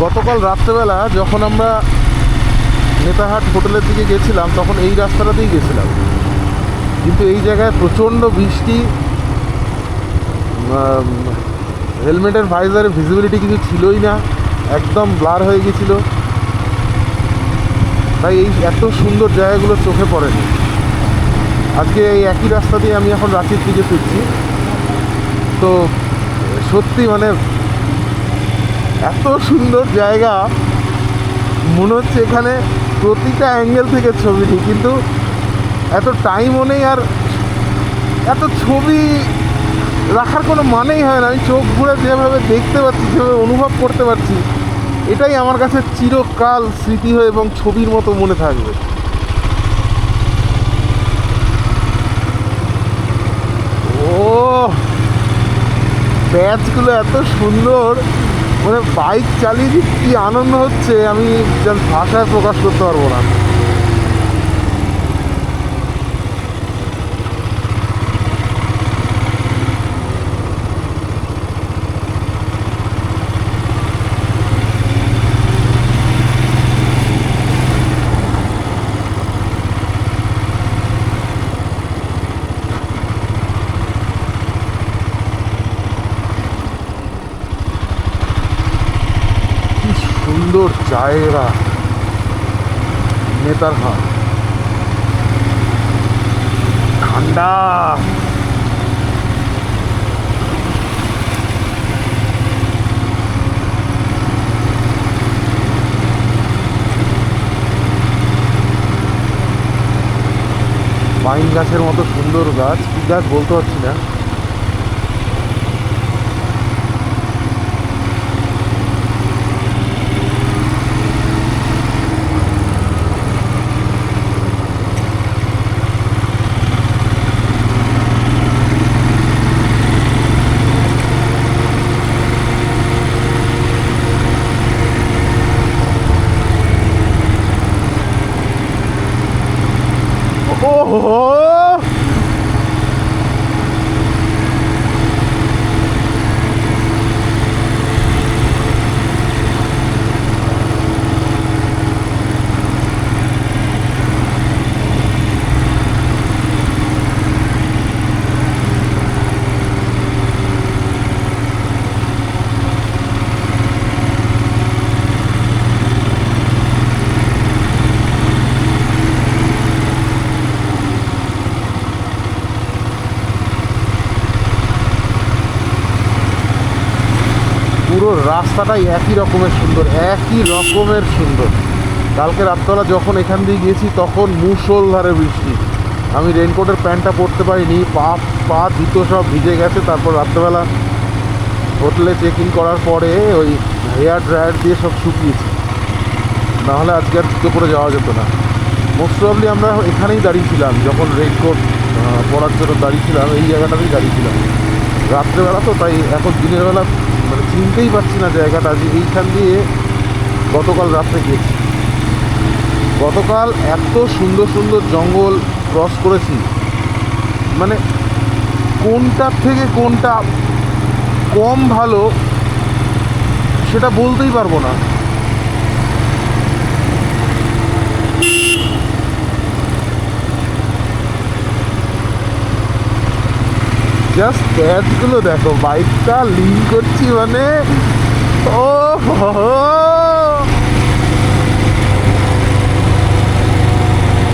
গতকাল রাত্রেবেলা যখন আমরা নেতাহাট হোটেলের দিকে গেছিলাম তখন এই রাস্তাটাতেই গেছিলাম, কিন্তু এই জায়গায় প্রচণ্ড বৃষ্টি, হেলমেটের ভাইজারে ভিজিবিলিটি কিছু ছিলই না, একদম ব্লার হয়ে গেছিলো, তাই এই এত সুন্দর জায়গাগুলো চোখে পড়েনি। আজকে এই একই রাস্তা দিয়ে আমি এখন রাঁচির দিকে ফিরছি। তো সত্যি মানে এত সুন্দর জায়গা, মনে হচ্ছে এখানে প্রতিটা অ্যাঙ্গেল থেকে ছবি নিই, কিন্তু এত টাইমও নেই আর এত ছবি রাখার কোনো মানেই হয় না। আমি চোখ ঘুরে যেভাবে দেখতে পাচ্ছি, যেভাবে অনুভব করতে পারছি, এটাই আমার কাছে চিরকাল স্মৃতি হয়ে এবং ছবির মতো মনে থাকবে। ও প্যাচগুলো এত সুন্দর, মানে বাইক চালিয়ে যে কী আনন্দ হচ্ছে আমি জাস্ট ভাষায় প্রকাশ করতে পারবো না। সুন্দর জায়গা নেতারহাট, ঠান্ডা, পাইন গাছের মতো সুন্দর গাছ, কি গাছ বলতে পারছি না। ওহো পুরো রাস্তাটাই একই রকমের সুন্দর, একই রকমের সুন্দর। কালকে রাত্রবেলা যখন এখান দিয়ে গেছি তখন মুষলধারে বৃষ্টি, আমি রেনকোটের প্যান্টটা পরতে পারিনি, পা জুতো সব ভিজে গেছে। তারপর রাত্রেবেলা হোটেলে চেক ইন করার পরে ওই হেয়ার ড্রায়ার দিয়ে সব শুকিয়েছি, নাহলে আজকে আর জুতো পরে যাওয়া যেত না। মোস্ট প্রবলি আমরা এখানেই দাঁড়িয়েছিলাম, যখন রেনকোট পরার জন্য দাঁড়িয়েছিলাম এই জায়গাটাতেই দাঁড়িয়েছিলাম রাত্রেবেলা। তো তাই এখন দিনের বেলা মানে চিনতেই পারছি না জায়গাটা, যে এইখান দিয়ে গতকাল রাত্রে গেছি। গতকাল এত সুন্দর সুন্দর জঙ্গল ক্রস করেছি, মানে কোনটার থেকে কোনটা কম ভালো সেটা বলতেই পারবো না। জাস্ট ক্যাচগুলো দেখো, বাইকটা লিন করছি মানে ও